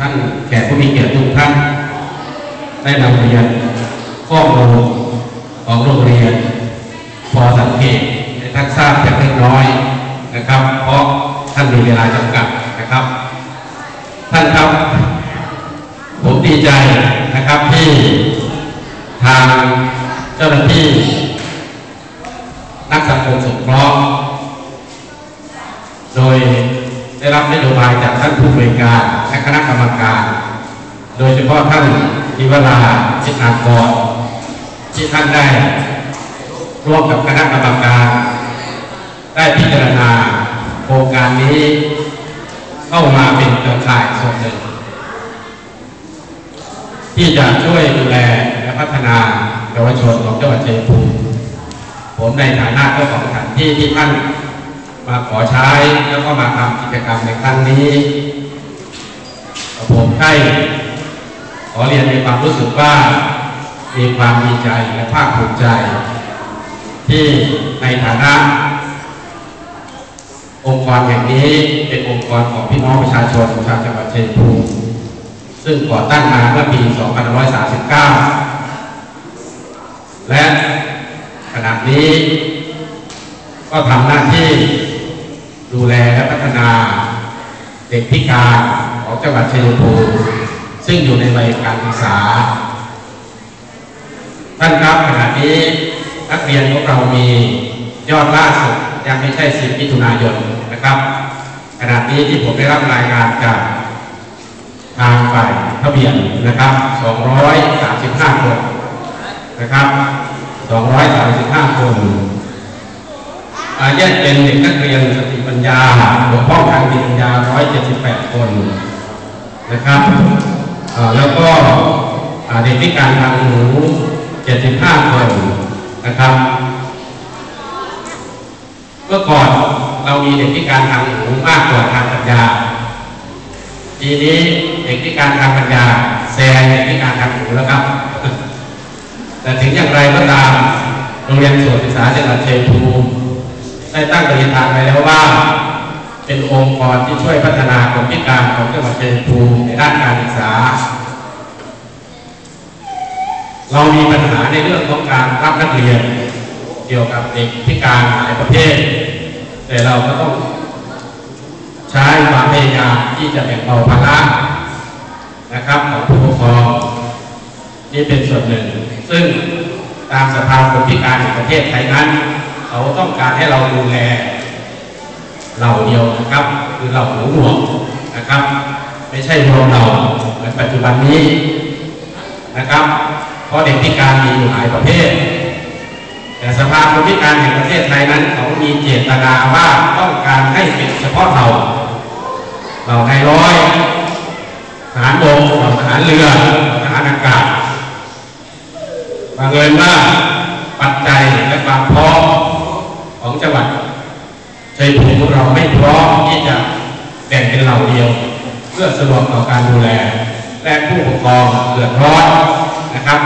ท่านแขกผู้มีเกียรติทุกท่านได้นำเรียนข้อมูลของโรงเรียนพอสังเกตในท่านทราบแต่เล็กน้อยนะครับเพราะท่านมีเวลาจำกัดนะครับท่านครับผมดีใจนะครับที่ทางเจ้าหน้าที่นักสังคมสงเคราะห์โดยได้รับนโยบายจากท่านผู้บริการและคณะกรรมการโดยเฉพาะท่านทิวราชินากรที่ท่านได้ร่วมกับคณะกรรมการได้พิจารณาโครงการนี้เข้ามาเป็นเครือข่ายส่วนหนึ่งที่จะช่วยดูแลและพัฒนาเยาวชนของจังหวัดชัยภูมิผมในฐานะเจ้าของสถานที่ที่ท่านมาขอใช้แล้วก็มาทำกิจกรรมในครั้งนี้ผมได้ขอเรียนในความรู้สึกว่ามีความดีใจและภาคภูมิใจที่ในฐานะองค์กรอย่างนี้เป็นองค์กรของพี่น้องประชาชนชาวจังหวัดชัยภูมิซึ่งก่อตั้งมาเมื่อปี 2539 และขณะนี้ก็ทำหน้าที่ดูแลและพัฒนาเด็กพิการของจังหวัดชัยภูมิซึ่งอยู่ในวัยการศึกษาท่านครับขณะนี้นักเรียนของเรามียอดล่าสุดยังไม่ใช่10 มิถุนายนนะครับขณะนี้ที่ผมได้รับรายงานจากทางฝ่ายทะเบียนนะครับ235 คนนะครับ235 คนแยกเป็นเด็กนักเรียนสติปัญญาบกพร่องทางจิตปัญญา178 คนนะครับแล้วก็เด็กพิการทางหู75 คนนะครับเมื่อก่อนเรามีเด็กพิการทางหูมากกว่าทางปัญญาทีนี้เด็กพิการทางปัญญาแซงเด็กพิการทางหูแล้วครับแต่ถึงอย่างไรก็ตามโรงเรียนสวนศึกษาจังหวัดชัยภูมิได้ตั้งปณิธานไว้แล้วว่าเป็นองค์กรที่ช่วยพัฒนาคนพิการของจังหวัดชัยภูมิในด้านการศึกษาเรามีปัญหาในเรื่องของการรับนักเรียนเกี่ยวกับเด็กพิการหลายประเภทแต่เราก็ต้องใช้ความพยายามที่จะแบ่งเบาภาระนะครับของผู้ปกครองนี่เป็นส่วนหนึ่งซึ่งตามสภาคนพิการในประเทศไทยนั้นเขาต้องการให้เราดูแลเหล่าเดียวนะครับคือเหล่าหูหนวกนะครับไม่ใช่รวมเราเหมือนปัจจุบันนี้นะครับเพราะเด็กพิการมีอยู่หลายประเภทแต่สภาคนพิการแห่งประเทศไทยนั้นเขามีเจตนาว่าต้องการให้เป็นเฉพาะเราในร้อยทหารบกเราทหารเรือทหารอากาศบังเอิญว่าปัจจัยและความพร้อมของจังหวัดชัยภูมิเราไม่พร้อมที่จะแบ่งเป็นเหล่าเดียวเพื่อสะดวกต่อการดูแลและผู้ปกครองเดือดร้อนนะครับ